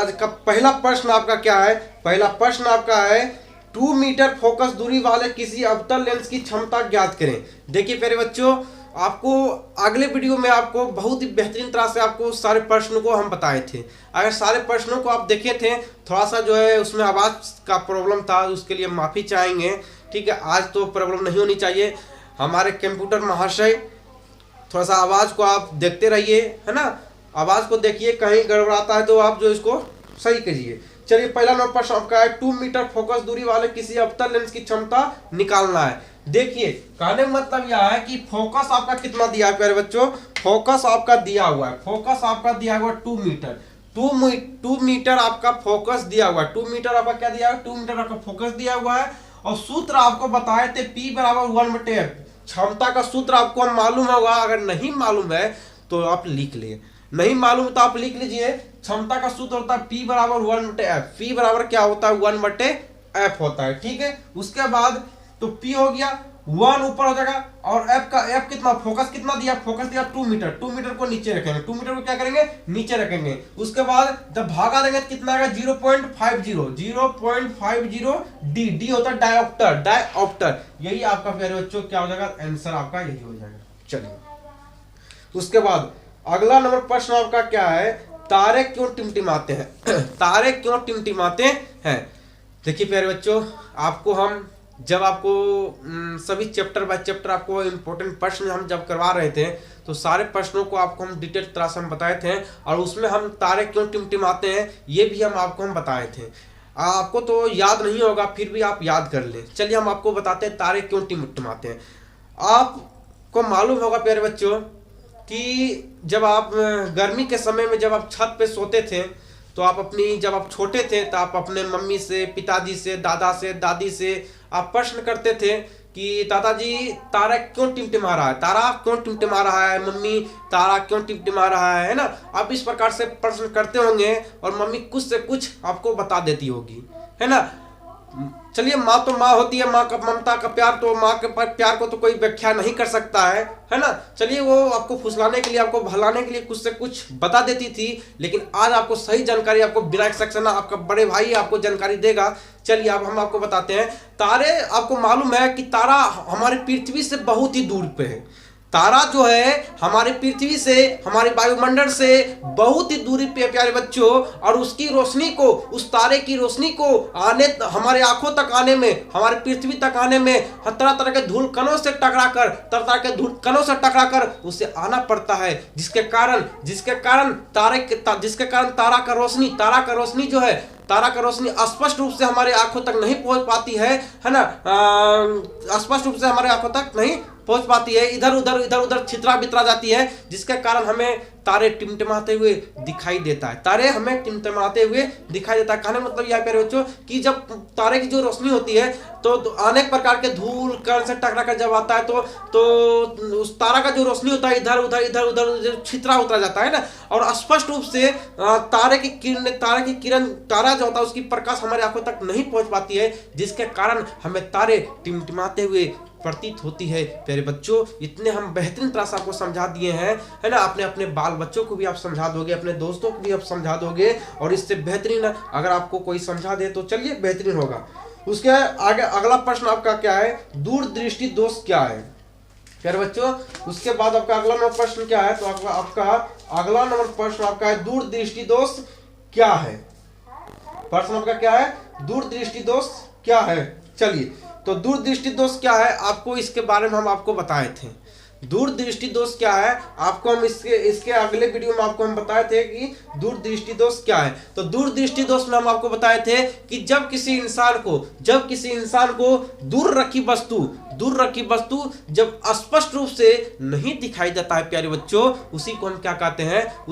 आज का पहला प्रश्न आपका क्या है? पहला प्रश्न आपका है 2 मीटर फोकस दूरी वाले किसी अवतल लेंस की क्षमता ज्ञात करें। देखिए प्यारे बच्चों, आपको अगले वीडियो में आपको बहुत ही बेहतरीन तरह से आपको सारे प्रश्नों को हम बताए थे। अगर सारे प्रश्नों को आप देखे थे, थोड़ा सा जो है उसमें आवाज़ का प्रॉब्लम था, उसके लिए माफ़ी चाहेंगे। ठीक है, आज तो प्रॉब्लम नहीं होनी चाहिए। हमारे कंप्यूटर महाशय, थोड़ा सा आवाज़ को आप देखते रहिए, है ना, आवाज़ को देखिए, कहीं गड़बड़ाता है तो आप जो इसको सही कीजिए। चलिए, पहला नंबर प्रश्न आपका है 2 मीटर फोकस दूरी वाले किसी अवतल लेंस की क्षमता निकालना है। देखिए, कहने का मतलब यह है कि फोकस आपका कितना दिया है प्यारे बच्चों? फोकस आपका दिया हुआ है, फोकस आपका दिया हुआ 2 मीटर। 2 मीटर आपका फोकस दिया हुआ है। 2 मीटर आपका क्या दिया है? 2 मीटर आपका फोकस दिया हुआ है। और सूत्र आपको बताए थे P बराबर 1/f। क्षमता का सूत्र आपको मालूम होगा, अगर नहीं मालूम है तो आप लिख लिए, नहीं मालूम तो आप लिख लीजिए। क्षमता का सूत्र होता है P बराबर 1/f। P बराबर क्या होता है? 1/f होता है। ठीक है, उसके बाद तो P हो गया, 1 ऊपर हो जाएगा, और F कितना, फोकस कितना दिया? फोकस दिया 2 मीटर। 2 मीटर को नीचे रखेंगे, 2 मीटर को क्या करेंगे? नीचे रखेंगे। उसके बाद जब भागा देंगे तो कितना आएगा? 0.50 डी होता है डायऑप्टर। यही आपका प्यारे बच्चों क्या हो जाएगा? आंसर आपका यही हो जाएगा। चलिए, उसके बाद अगला नंबर प्रश्न आपका क्या है? तारे क्यों टिमटिमाते हैं? तारे क्यों टिमटिमाते हैं? देखिए प्यारे बच्चों, आपको हम जब आपको सभी चैप्टर बाय चैप्टर आपको इम्पोर्टेंट प्रश्न हम जब करवा रहे थे, तो सारे प्रश्नों को आपको हम डिटेल तरह से हम बताए थे, और उसमें हम तारे क्यों टिमटिमाते हैं ये भी हम बताए थे। आपको तो याद नहीं होगा, फिर भी आप याद कर लें। चलिए, हम आपको बताते हैं तारे क्यों टिमटिमाते हैं। आपको मालूम होगा प्यारे बच्चों कि जब आप गर्मी के समय में जब आप छत पे सोते थे, तो आप जब आप छोटे थे तो आप अपने मम्मी से, पिताजी से, दादा से, दादी से आप प्रश्न करते थे कि दादाजी तारा क्यों टिमटिमा रहा है? तारा क्यों टिमटिमा रहा है? मम्मी, तारा क्यों टिमटिमा रहा है ना? आप इस प्रकार से प्रश्न करते होंगे और मम्मी कुछ से कुछ आपको बता देती होगी, है ना। चलिए, माँ तो माँ होती है, माँ का ममता का प्यार, तो माँ के प्यार को तो कोई व्याख्या नहीं कर सकता है ना। चलिए, वो आपको फुसलाने के लिए, आपको भलाने के लिए कुछ से कुछ बता देती थी, लेकिन आज आपको सही जानकारी, आपको बिना एक्सेप्शन आपका बड़े भाई आपको जानकारी देगा। चलिए, अब हम आपको बताते हैं। तारे, आपको मालूम है कि तारा हमारे पृथ्वी से बहुत ही दूर पे है। तारा जो है हमारे पृथ्वी से, हमारे वायुमंडल से बहुत ही दूरी पे प्यारे बच्चों, और उसकी रोशनी को, उस तारे की रोशनी को आने, हमारे आंखों तक आने में, हमारे पृथ्वी तक आने में तरह तरह के धूल कणों से टकरा कर उसे आना पड़ता है, जिसके कारण तारा का रोशनी जो है, तारा का रोशनी स्पष्ट रूप से हमारे आंखों तक नहीं पहुंच पाती है ना। स्पष्ट रूप से हमारे आंखों तक नहीं पहुंच पाती है, इधर उधर छितरा बितरा जाती है, जिसके कारण हमें तारे टिमटिमाते हुए दिखाई देता है। तारे हमें टिमटिमाते हुए दिखाई देता है। कहने मतलब यह प्यारे बच्चों कि जब तारे की जो रोशनी होती है, तो अनेक प्रकार के धूल कण से टकरा कर जब आता है, तो उस तारा का जो रोशनी होता है इधर उधर छितरा उतरा जाता है ना, और स्पष्ट रूप से तारा की किरण तारा जो होता है उसकी प्रकाश हमारे आंखों तक नहीं पहुंच पाती है, जिसके कारण हमें तारे टिमटिमाते हुए प्रतीत होती है। प्यारे बच्चों, इतने हम बेहतरीन तरह से आपको समझा दिए हैं, है ना। अपने बाल बच्चों को भी आप समझा दोगे, अपने दोस्तों को भी आप समझा दोगे, और इससे बेहतरीन अगर आपको कोई समझा दे तो चलिए बेहतरीन होगा। उसके आगे अगला प्रश्न आपका क्या है? दूरदृष्टि दोष क्या है? प्यारे बच्चों, उसके बाद आपका अगला नंबर प्रश्न क्या है? तो आपका अगला नंबर प्रश्न आपका है दूरदृष्टि दोष क्या है? प्रश्न आपका क्या है? दूरदृष्टि दोष क्या है? चलिए, तो दूरदृष्टि दोष क्या है, आपको इसके बारे में हम आपको बताए थे। दूरदृष्टि दोष क्या है आपको हम इसके अगले वीडियो में आपको हम बताए थे कि दूरदृष्टि दोष क्या है। तो दूरदृष्टि दोष में हम आपको बताए थे कि जब किसी इंसान को दूर रखी वस्तु जब स्पष्ट रूप से नहीं दिखाई देता है प्यारे बच्चों, उसी को हम क्या कहते हैं?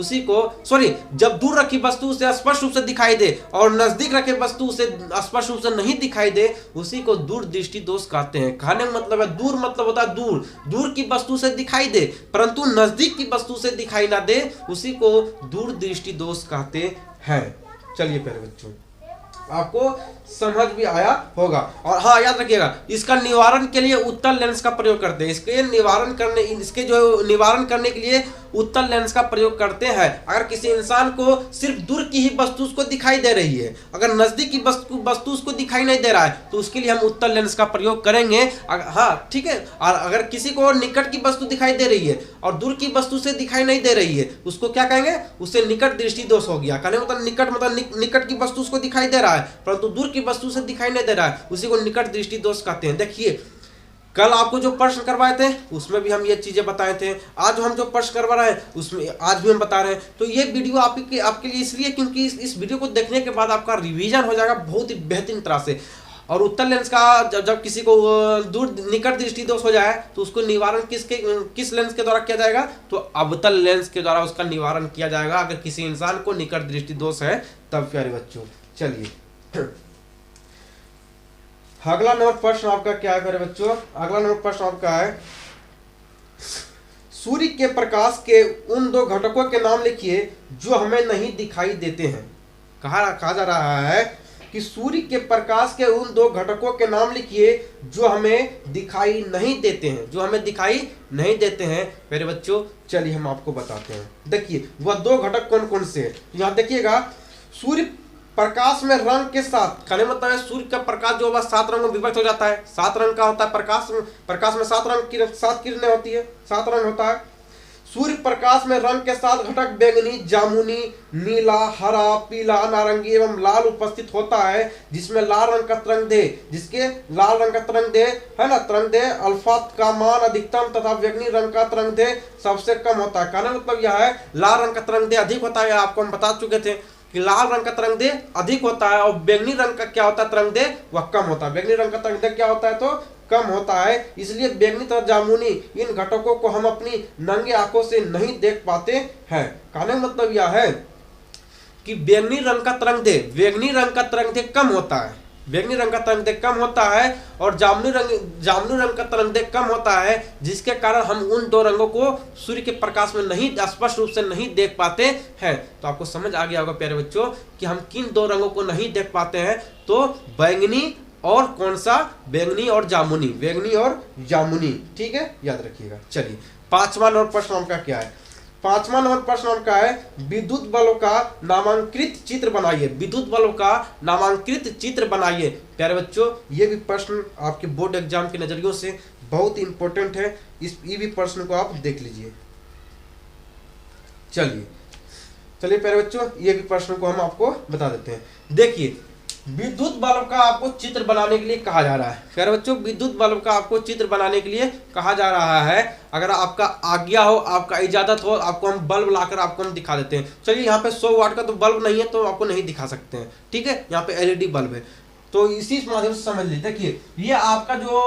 जब दूर रखी वस्तु उसे स्पष्ट रूप से दिखाई दे और नजदीक रखे वस्तु उसे स्पष्ट रूप से नहीं दिखाई दे, उसी को दूरदृष्टि दोष कहते हैं। कहने का मतलब है दूर मतलब होता है दूर की वस्तु से दिखाई दे परंतु नजदीक की वस्तु से दिखाई ना दे, उसी को दूरदृष्टि दोष कहते हैं। चलिए प्यारे बच्चों, आपको समझ भी आया होगा। और हाँ याद रखिएगा, इसका निवारण के लिए उत्तल लेंस का प्रयोग करते हैं। इसके निवारण करने के लिए उत्तल लेंस का प्रयोग करते हैं। अगर किसी इंसान को सिर्फ दूर की ही वस्तु उसको दिखाई दे रही है, अगर नजदीक की वस्तु उसको दिखाई नहीं दे रहा है, तो उसके लिए हम उत्तल लेंस का प्रयोग करेंगे। हाँ ठीक है। और अगर किसी को निकट की वस्तु दिखाई दे रही है और दूर की वस्तु से दिखाई नहीं दे रही है, उसको क्या कहेंगे, उससे निकट दृष्टि दोष हो गया। कहने मतलब निकट की वस्तु उसको दिखाई दे रहा है परंतु दूर की वस्तु से दिखाई नहीं दे रहा है, उसी को निकट दृष्टि दोष कहते हैं। देखिए कल आपको जो प्रश्न करवाए थे उसमें भी हम ये चीजें बताए थे, आज हम जो प्रश्न करवा रहे हैं उसमें आज भी हम बता रहे हैं। तो ये वीडियो आपके लिए इसलिए क्योंकि इस वीडियो को देखने के बाद आपका रिवीजन हो जाएगा बहुत ही बेहतरीन तरह से। और उत्तल लेंस का जब किसी को निकट दृष्टि दोष हो जाए तो उसको निवारण किस लेंस के द्वारा किया जाएगा, तो अवतल लेंस के द्वारा उसका निवारण किया जाएगा अगर किसी इंसान को निकट दृष्टि दोष है तब। प्यारे बच्चों चलिए अगला नंबर प्रश्न आपका क्या है प्यारे बच्चों, अगला नंबर प्रश्न आपका है सूर्य के प्रकाश के उन दो घटकों के नाम लिखिए जो हमें नहीं दिखाई देते हैं। कहा जा रहा है कि सूर्य के प्रकाश के उन दो घटकों के नाम लिखिए जो हमें दिखाई नहीं देते हैं, जो हमें दिखाई नहीं देते हैं। मेरे बच्चों चलिए हम आपको बताते हैं। देखिए वह दो घटक कौन कौन से हैं। यहाँ देखिएगा, सूर्य प्रकाश में रंग के साथ, कहने मतलब है सूर्य का प्रकाश जो है 7 रंगों में विभक्त हो जाता है। 7 रंग का होता है प्रकाश में 7 रंग की 7 किरणें होती है, 7 रंग होता है। सूर्य प्रकाश में रंग के साथ घटक बैंगनी, जामुनी, नीला, हरा, पीला, नारंगी एवं लाल उपस्थित होता है, जिसमें लाल रंग का तरंगदैर्घ्य, जिसके लाल रंग का तरंगदैर्घ्य है ना, तरंगदैर्घ्य अल्फा का मान अधिकतम तथा बैंगनी रंग का तरंगदैर्घ्य सबसे कम होता है। कहने मतलब यह है लाल रंग का तरंगदैर्घ्य अधिक होता है, आपको हम बता चुके थे कि लाल रंग का तरंगदैर्घ्य अधिक होता है और बैंगनी रंग का क्या होता है तरंगदैर्घ्य वह कम होता है। बैंगनी रंग का तरंगदैर्घ्य क्या होता है तो कम होता है। इसलिए बैंगनी तथा जामुनी इन घटकों को हम अपनी नंगे आंखों से नहीं देख पाते हैं। कहने मतलब यह है कि बैंगनी रंग का तरंगदैर्घ्य कम होता है, बैंगनी रंग का तरंगदैर्घ्य कम होता है और जामुनी रंग का तरंगदैर्घ्य कम होता है, जिसके कारण हम उन दो रंगों को सूर्य के प्रकाश में नहीं स्पष्ट रूप से नहीं देख पाते हैं। तो आपको समझ आ गया होगा प्यारे बच्चों कि हम किन दो रंगों को नहीं देख पाते हैं, तो बैंगनी और कौन सा, बैंगनी और जामुनी। ठीक है, याद रखिएगा। चलिए 5वां नंबर प्रश्न आपका क्या है। 5वां नंबर प्रश्न आपका है विद्युत बलों का नामांकित चित्र बनाइए। विद्युत बलों का नामांकित चित्र बनाइए। प्यारे बच्चों ये भी प्रश्न आपके बोर्ड एग्जाम के नजरियों से बहुत इंपॉर्टेंट है, ये भी प्रश्न को आप देख लीजिए। चलिए प्यारे बच्चों ये भी प्रश्न को हम आपको बता देते हैं। देखिए विद्युत बल्ब का आपको चित्र बनाने के लिए कहा जा रहा है। प्यारे बच्चों विद्युत बल्ब का आपको चित्र बनाने के लिए कहा जा रहा है। अगर आपका आज्ञा हो, आपका इजाजत हो, आपको हम बल्ब लाकर आपको हम दिखा देते हैं। चलिए यहाँ पे 100 वाट का तो बल्ब नहीं है तो आपको नहीं दिखा सकते हैं, ठीक है। यहाँ पे एलईडी बल्ब है तो इसी माध्यम से समझ लीजिए। देखिए ये आपका जो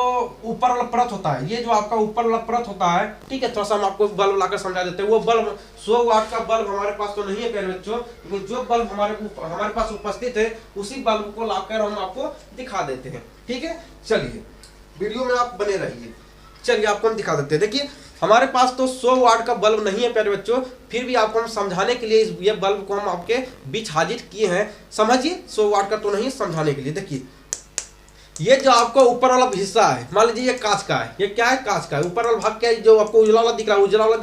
ऊपर वाला परत होता है, ये जो आपका ऊपर वाला परत होता है, ठीक है। थोड़ा सा हम आपको बल्ब लाकर समझा देते हैं। वो बल्ब 100 वाट का बल्ब हमारे पास तो नहीं है प्यारे बच्चों, लेकिन जो बल्ब हमारे पास उपस्थित है उसी बल्ब को लाकर हम आपको दिखा देते हैं, ठीक है। चलिए वीडियो में आप बने रहिए। चलिए आपको हम दिखा देते हैं। देखिए हमारे पास तो 100 वाट का बल्ब नहीं है प्यारे बच्चों, फिर भी आपको हम समझाने के लिए ये बल्ब को हम आपके बीच हाजिर किए हैं। समझिए 100 वाट का तो नहीं, समझाने के लिए। देखिए ये जो आपको ऊपर वाला हिस्सा है, मान लीजिए ये कांच का है, ये क्या है कांच का है। ऊपर वाला भाग क्या है जो आपको उजला वाला दिख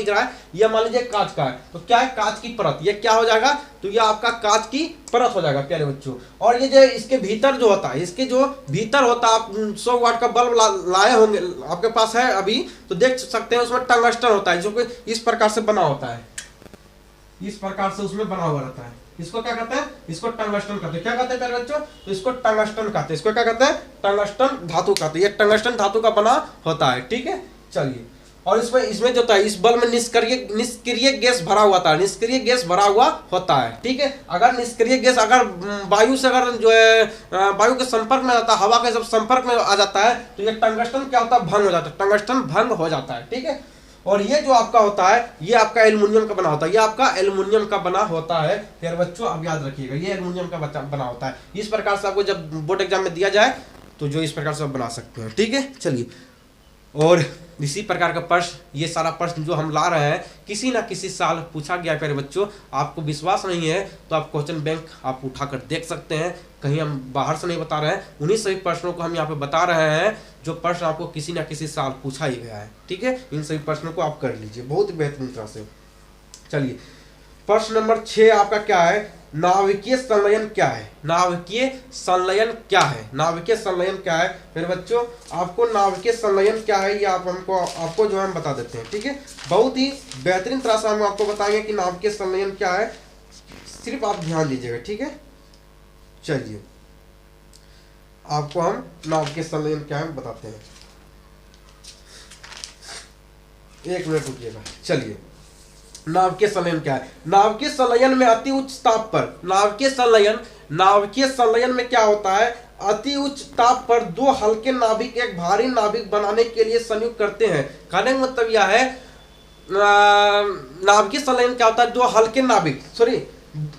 रहा है, ये मान लीजिए कांच का है। तो क्या है कांच की परत, ये क्या हो जाएगा तो ये आपका कांच की परत हो जाएगा प्यारे बच्चों। और ये जो इसके भीतर जो होता है, इसके जो भीतर होता है, आप 100 वाट का बल्ब लाए होंगे, आपके पास है अभी तो देख सकते हैं उसमें टंगस्टन होता है जो कि इस प्रकार से बना होता है, इस प्रकार से उसमें बना हुआ रहता है। इसको क्या कहते हैं, इसको टंगस्टन कहते हैं। क्या कहते हैं प्यारे बच्चों, तो इसको टंगस्टन कहते हैं। इसको क्या कहते हैं, टंगस्टन धातु कहते हैं। ये टंगस्टन धातु का बना होता है, ठीक है। चलिए और इसमें जो होता है, इस बल्ब में निष्क्रिय गैस भरा हुआ था, निष्क्रिय गैस भरा हुआ होता है, ठीक है। अगर निष्क्रिय गैस अगर वायु से अगर जो है वायु के संपर्क में आता है, हवा के जब संपर्क में आ जाता है तो ये टंगस्टन क्या होता है, भंग हो जाता है, टंगस्टन भंग हो जाता है, ठीक है। और ये जो आपका होता है ये आपका एल्युमिनियम का बना होता है, ये आपका एल्युमिनियम का बना होता है। फिर बच्चों अब याद रखिएगा ये एल्युमिनियम का बना होता है। इस प्रकार से आपको जब बोर्ड एग्जाम में दिया जाए तो जो इस प्रकार से आप बना सकते हैं, ठीक है। चलिए और इसी प्रकार का प्रश्न, ये सारा प्रश्न जो हम ला रहे हैं किसी ना किसी साल पूछा गया प्यारे बच्चों। आपको विश्वास नहीं है तो आप क्वेश्चन बैंक आप उठाकर देख सकते हैं, कहीं हम बाहर से नहीं बता रहे हैं, उन्हीं सभी प्रश्नों को हम यहाँ पे बता रहे हैं जो प्रश्न आपको किसी ना किसी साल पूछा ही गया है। ठीक है, इन सभी प्रश्नों को आप कर लीजिए बहुत ही बेहतरीन तरह से। चलिए प्रश्न नंबर 6 आपका क्या है, नाभिकीय संलयन क्या है। नाभिकीय संलयन क्या है, नाभिकीय संलयन क्या है फिर बच्चों, आपको नाभिकीय संलयन क्या है ये आपको जो है हम बता देते हैं। ठीक है, बहुत ही बेहतरीन तरह से हम आपको बताएंगे कि नाभिकीय संलयन क्या है, सिर्फ आप ध्यान दीजिएगा। ठीक है, चलिए आपको हम नाभिकीय संलयन क्या है बताते हैं, एक मिनट रुकिएगा। चलिए नाभिकीय संलयन क्या है, नाभिकीय संलयन में अति उच्च ताप पर, नाभिकीय संलयन में क्या होता है, अति उच्च ताप पर दो हल्के नाभिक एक भारी नाभिक बनाने के लिए संयुक्त करते हैं। कहने का मतलब यह है नाभिकीय संलयन क्या होता है, दो हल्के नाभिक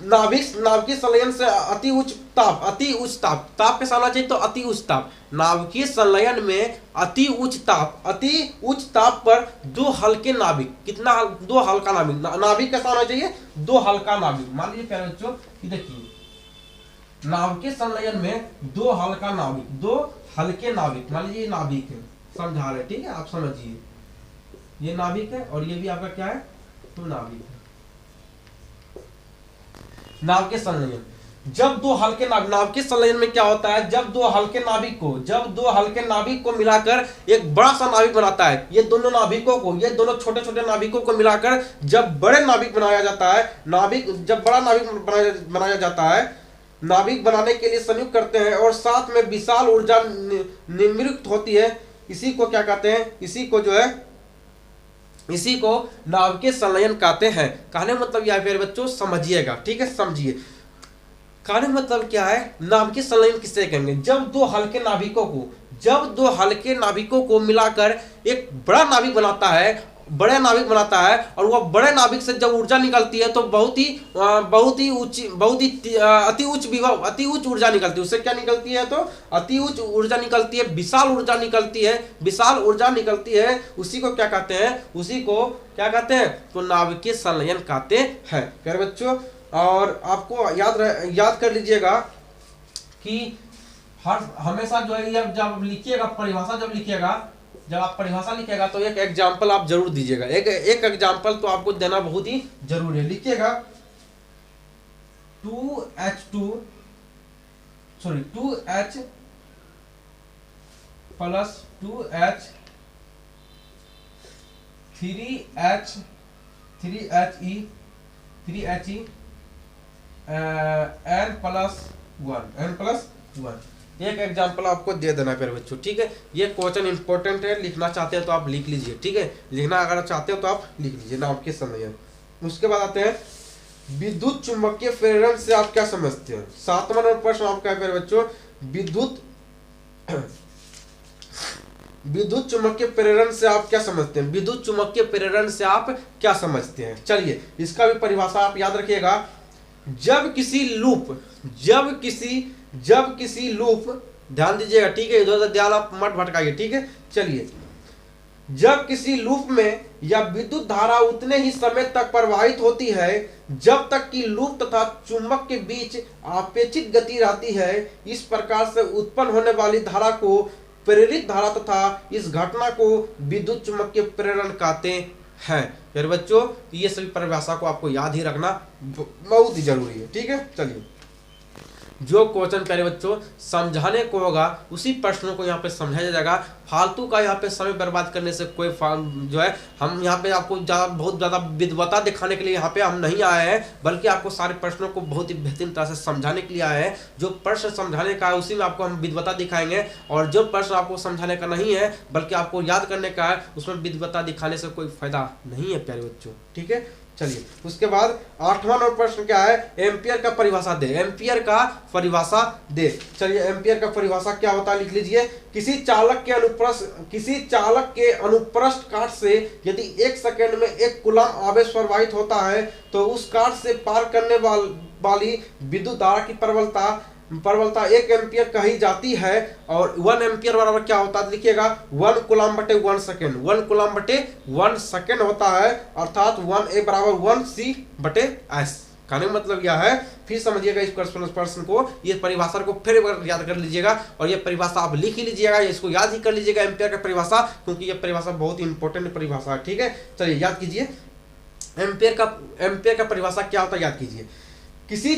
नाभिकीय संलयन से अति उच्च ताप के साथ आना चाहिए तो अति उच्च ताप। नाभिकीय संलयन में अति उच्च ताप पर दो हल्के नाभिक, कितना, दो हल्का नाभिक, नाभिक कैसा होना चाहिए, दो हल्का नाभिक। मान लीजिए प्यारे बच्चों कि देखिए नाभिकीय संलयन में दो हल्का नाभिक, दो हल्के नाभिक, मान लीजिए नाभिक है, समझा रहे, ठीक है, आप समझिए ये नाभिक है और ये भी आपका क्या है, तो नाभिक है। नाभिकीय संलयन, जब दो हल्के नाभिकीय संलयन में क्या होता है, जब दो हल्के नाभिक को मिलाकर एक बड़ा सा नाभिक बनाता है, ये दोनों छोटे छोटे नाभिकों को मिलाकर जब बड़े नाभिक बनाया जाता है, जब बड़ा नाभिक बनाया जाता है, नाभिक बनाने के लिए संयुक्त करते हैं और साथ में विशाल ऊर्जा निर्मित होती है, इसी को क्या कहते हैं, इसी को नाभिकीय संलयन कहते हैं। कहने मतलब यह है बच्चों, समझिएगा, ठीक है, समझिए। कहने मतलब क्या है, नाभिकीय संलयन किससे कहेंगे, जब दो हल्के नाभिकों को मिलाकर एक बड़ा नाभिक बनाता है, और वह बड़े नाभिक से जब ऊर्जा निकलती है तो अति उच्च ऊर्जा निकलती है। उससे क्या निकलती है, तो अति उच्च ऊर्जा निकलती है, विशाल ऊर्जा निकलती है, उसी को क्या कहते हैं, तो नाभिकीय संलयन कहते हैं प्यारे बच्चों। और आपको याद कर लीजिएगा कि हमेशा जो है जब लिखिएगा परिभाषा, जब आप परिभाषा लिखिएगा तो एक एग्जाम्पल आप जरूर दीजिएगा, एक एग्जाम्पल तो आपको देना बहुत ही जरूरी है। लिखिएगा 2H plus 2H 3HE n plus 1 एक एग्जाम्पल आपको दे देना प्यारे बच्चों। ठीक है, ये क्वेश्चन इंपॉर्टेंट है, लिखना चाहते हैं तो आप लिख लीजिए। ठीक है, लिखना अगर चाहते हो तो आप लिख लीजिए नाभिकीय संलयन। उसके बाद आते हैं विद्युत चुंबकीय प्रेरण से आप क्या समझते हैं। 7वां नंबर प्रश्न आपका है प्यारे बच्चों, विद्युत चुंबकीय प्रेरण से आप क्या समझते हैं, विद्युत चुंबकीय प्रेरण से आप क्या समझते हैं। चलिए इसका भी परिभाषा आप याद रखिएगा, जब किसी लूप ध्यान दीजिएगा, ठीक है, इधर उधर ध्यान आप मत भटकाइए, ठीक है। चलिए, जब किसी लूप में या विद्युत धारा उतने ही समय तक प्रवाहित होती है जब तक कि लूप तथा चुंबक के बीच आपेक्षिक गति रहती है, इस प्रकार से उत्पन्न होने वाली धारा को प्रेरित धारा तथा इस घटना को विद्युत चुंबकीय प्रेरण कहते हैं। फिर बच्चों ये सभी परिभाषा को आपको याद ही रखना बहुत ही जरूरी है। ठीक है, चलिए जो क्वेश्चन प्यारे बच्चों समझाने को होगा उसी प्रश्नों को यहाँ पे समझाया जाएगा। फालतू का यहाँ पे समय बर्बाद करने से कोई जो है, हम यहाँ पे आपको बहुत ज़्यादा विद्वता दिखाने के लिए यहाँ पे हम नहीं आए हैं, बल्कि आपको सारे प्रश्नों को बहुत ही बेहतरीन तरह से समझाने के लिए आए हैं। जो प्रश्न समझाने का है उसी में आपको हम विद्वता दिखाएंगे, और जो प्रश्न आपको समझाने का नहीं है बल्कि आपको याद करने का है उसमें विद्वता दिखाने से कोई फायदा नहीं है प्यारे बच्चों। ठीक है, चलिए उसके बाद 8वां नंबर प्रश्न क्या है, एम्पियर का परिभाषा दे। चलिए एम्पियर का परिभाषा क्या होता है लिख लीजिए, किसी चालक के अनुप्रस्थ काट से यदि 1 सेकंड में 1 कूलम आवेश प्रवाहित होता है तो उस काट से पार करने वाली विद्युत धारा की प्रबलता प्रबलता 1 एम्पियर कही जाती है। और 1 एम्पियर बराबर क्या होता है लिखिएगा 1 कूलम बटे 1 सेकेंड, 1 कूलम बटे 1 सेकेंड होता है, अर्थात 1A बराबर 1C बटे S। कहने का मतलब यह है, फिर समझिएगा इस प्रश्न को, ये परिभाषा को फिर याद कर लीजिएगा और ये परिभाषा आप लिख ही लीजिएगा, इसको याद ही कर लीजिएगा एम्पियर का परिभाषा, क्योंकि ये परिभाषा बहुत ही इंपॉर्टेंट परिभाषा है। ठीक है, चलिए याद कीजिए एम्पियर का परिभाषा क्या होता है, याद कीजिए। किसी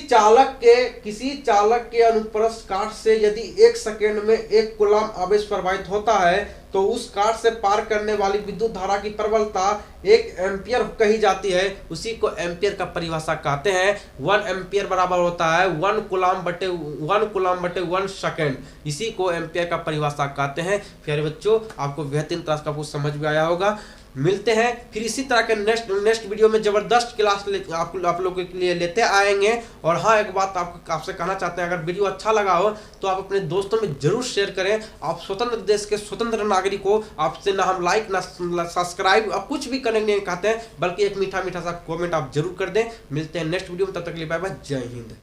चालक के अनुप्रस्थ काट से यदि 1 सेकेंड में 1 कूलम आवेश प्रवाहित होता है तो उस काट से पार करने वाली विद्युत धारा की प्रबलता 1 एम्पियर कही जाती है। उसी को एम्पियर का परिभाषा कहते हैं। 1 एम्पियर बराबर होता है 1 कूलम बटे 1 सेकेंड, इसी को एम्पियर का परिभाषा कहते हैं। प्यारे बच्चों, आपको बेहतरीन तरह का कुछ समझ में आया होगा। मिलते हैं फिर इसी तरह के नेक्स्ट वीडियो में जबरदस्त क्लास आप लोगों के लिए लेते आएंगे। और हाँ, एक बात आपसे कहना चाहते हैं, अगर वीडियो अच्छा लगा हो तो आप अपने दोस्तों में जरूर शेयर करें। आप स्वतंत्र देश के स्वतंत्र नागरिक हो, आपसे ना हम लाइक ना सब्सक्राइब आप कुछ भी करने नहीं कहते हैं, बल्कि एक मीठा मीठा सा कमेंट आप जरूर कर दें। मिलते हैं नेक्स्ट वीडियो में, तब तक के लिए बाय बाय, जय हिंद।